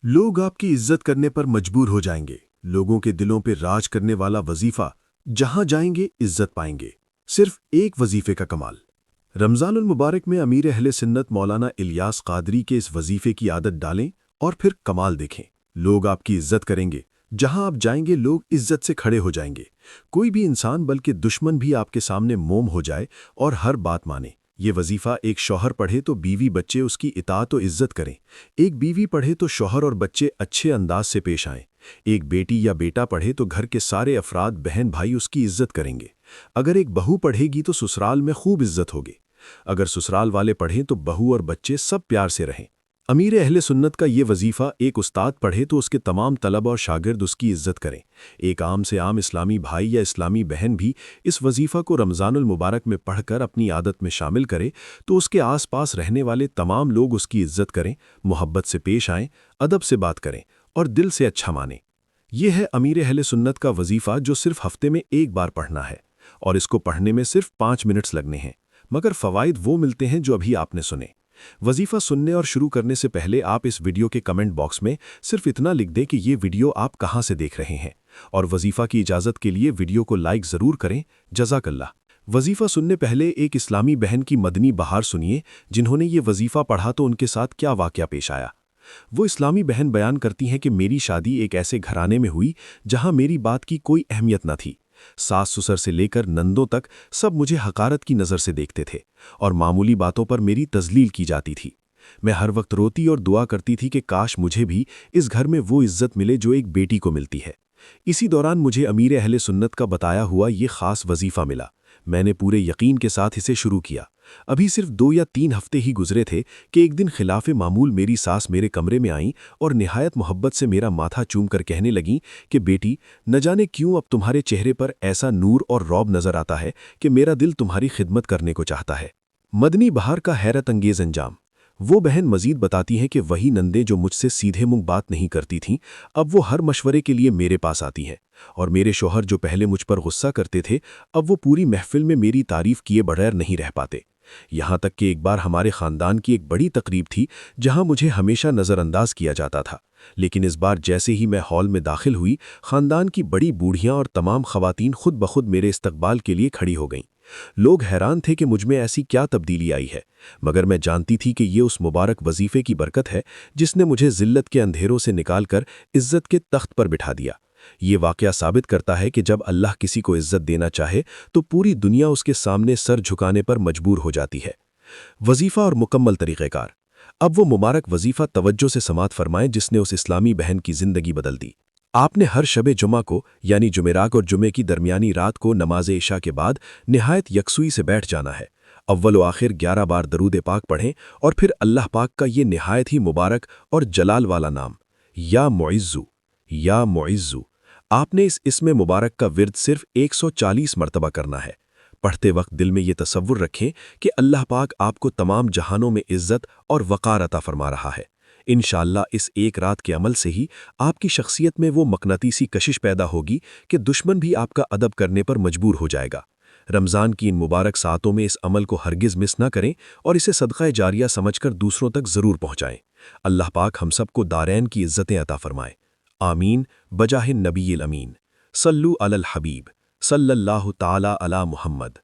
लोग आपकी इज्जत करने पर मजबूर हो जाएंगे। लोगों के दिलों पे राज करने वाला वजीफा, जहां जाएंगे इज्जत पाएंगे। सिर्फ एक वजीफे का कमाल। रमज़ानुल मुबारक में अमीर अहले सुन्नत मौलाना इलियास कादरी के इस वजीफे की आदत डालें और फिर कमाल देखें। लोग आपकी इज्जत करेंगे। जहां आप जाएंगे लोग इज्जत से खड़े हो जाएंगे। कोई भी इंसान बल्कि दुश्मन भी आपके सामने मोम हो जाए और हर बात माने। ये वजीफा एक शौहर पढ़े तो बीवी बच्चे उसकी इताअत और इज्जत करें। एक बीवी पढ़े तो शौहर और बच्चे अच्छे अंदाज से पेश आएं। एक बेटी या बेटा पढ़े तो घर के सारे अफराद बहन भाई उसकी इज्जत करेंगे। अगर एक बहू पढ़ेगी तो ससुराल में खूब इज्जत होगी। अगर ससुराल वाले पढ़ें तो बहू और बच्चे सब प्यार से रहें। अमीर अहले सुन्नत का ये वजीफ़ा एक उस्ताद पढ़े तो उसके तमाम तलब और शागिर्द उसकी इज्जत करें। एक आम से आम इस्लामी भाई या इस्लामी बहन भी इस वजीफ़ा को रमज़ानुल मुबारक में पढ़कर अपनी आदत में शामिल करे तो उसके आसपास रहने वाले तमाम लोग उसकी इज्जत करें, मोहब्बत से पेश आएँ, अदब से बात करें और दिल से अच्छा मानें। यह है अमीर अहले सुन्नत का वजीफ़ा जो सिर्फ हफ्ते में एक बार पढ़ना है और इसको पढ़ने में सिर्फ 5 मिनट्स लगने हैं, मगर फ़वाइद वो मिलते हैं जो अभी आपने सुने। वजीफ़ा सुनने और शुरू करने से पहले आप इस वीडियो के कमेंट बॉक्स में सिर्फ इतना लिख दें कि ये वीडियो आप कहाँ से देख रहे हैं, और वजीफ़ा की इजाज़त के लिए वीडियो को लाइक ज़रूर करें। जज़ाकल्लाह। वजीफ़ा सुनने पहले एक इस्लामी बहन की मदनी बहार सुनिए, जिन्होंने ये वजीफ़ा पढ़ा तो उनके साथ क्या वाक़या पेश आया। वो इस्लामी बहन बयान करती हैं कि मेरी शादी एक ऐसे घराने में हुई जहां मेरी बात की कोई अहमियत न थी। सास ससुर से लेकर नंदों तक सब मुझे हकारत की नज़र से देखते थे और मामूली बातों पर मेरी तजलील की जाती थी। मैं हर वक्त रोती और दुआ करती थी कि काश मुझे भी इस घर में वो इज्जत मिले जो एक बेटी को मिलती है। इसी दौरान मुझे अमीर अहले सुन्नत का बताया हुआ ये ख़ास वजीफ़ा मिला। मैंने पूरे यकीन के साथ इसे शुरू किया। अभी सिर्फ 2 या 3 हफ्ते ही गुजरे थे कि एक दिन खिलाफे मामूल मेरी सास मेरे कमरे में आईं और निहायत मोहब्बत से मेरा माथा चूम कर कहने लगीं कि बेटी, न जाने क्यों अब तुम्हारे चेहरे पर ऐसा नूर और रौब नजर आता है कि मेरा दिल तुम्हारी खिदमत करने को चाहता है। मदनी बहार का हैरत अंगेज अंजाम। वो बहन मजीद बताती हैं कि वही नंदे जो मुझसे सीधे मुंह बात नहीं करती थीं, अब वो हर मशवरे के लिए मेरे पास आती हैं, और मेरे शौहर जो पहले मुझ पर गुस्सा करते थे अब वो पूरी महफिल में मेरी तारीफ किए बगैर नहीं रह पाते। यहाँ तक कि एक बार हमारे ख़ानदान की एक बड़ी तकरीब थी जहाँ मुझे हमेशा नज़रअंदाज किया जाता था, लेकिन इस बार जैसे ही मैं हॉल में दाखिल हुई, ख़ानदान की बड़ी बूढ़ियाँ और तमाम ख़वातीन खुद ब खुद मेरे इस्तकबाल के लिए खड़ी हो गईं। लोग हैरान थे कि मुझ में ऐसी क्या तब्दीली आई है, मगर मैं जानती थी कि ये उस मुबारक वजीफ़े की बरकत है जिसने मुझे ज़िल्लत के अंधेरों से निकालकर इज़्ज़त के तख्त पर बिठा दिया। ये वाक़या साबित करता है कि जब अल्लाह किसी को इज़्ज़त देना चाहे तो पूरी दुनिया उसके सामने सर झुकाने पर मजबूर हो जाती है। वजीफ़ा और मुकम्मल तरीक़ेकार। अब वो मुबारक वजीफ़ा तवज्जो से समात फरमाएं जिसने उस इस्लामी बहन की ज़िंदगी बदल दी। आपने हर शबे जुमा को यानी जुमेरात और जुमे की दरमियानी रात को नमाज इशा के बाद निहायत यकसुई से बैठ जाना है। अव्वल व आखिर 11 बार दरूद पाक पढ़ें और फिर अल्लाह पाक का ये निहायत ही मुबारक और जलाल वाला नाम या मुइज़्ज़ु, या मुइज़्ज़ु। आपने इस इस्म मुबारक का विर्द सिर्फ 140 मरतबा करना है। पढ़ते वक्त दिल में ये तसव्वुर रखें कि अल्लाह पाक आपको तमाम जहानों में इज्जत और वक़ार अता फरमा रहा है। इंशाअल्लाह इस एक रात के अमल से ही आपकी शख्सियत में वो मकनातीसी कशिश पैदा होगी कि दुश्मन भी आपका अदब करने पर मजबूर हो जाएगा। रमज़ान की इन मुबारक सातों में इस अमल को हरगिज़ मिस न करें और इसे सदक़ा जारिया समझकर दूसरों तक ज़रूर पहुँचाएँ। अल्लाह पाक हम सबको दारैन की इज़्ज़तें अता फरमाए। आमीन बजाहिन नबील अमीन। सल्लु अलल हबीब सल्लल्लाहु ताला अला मुहम्मद।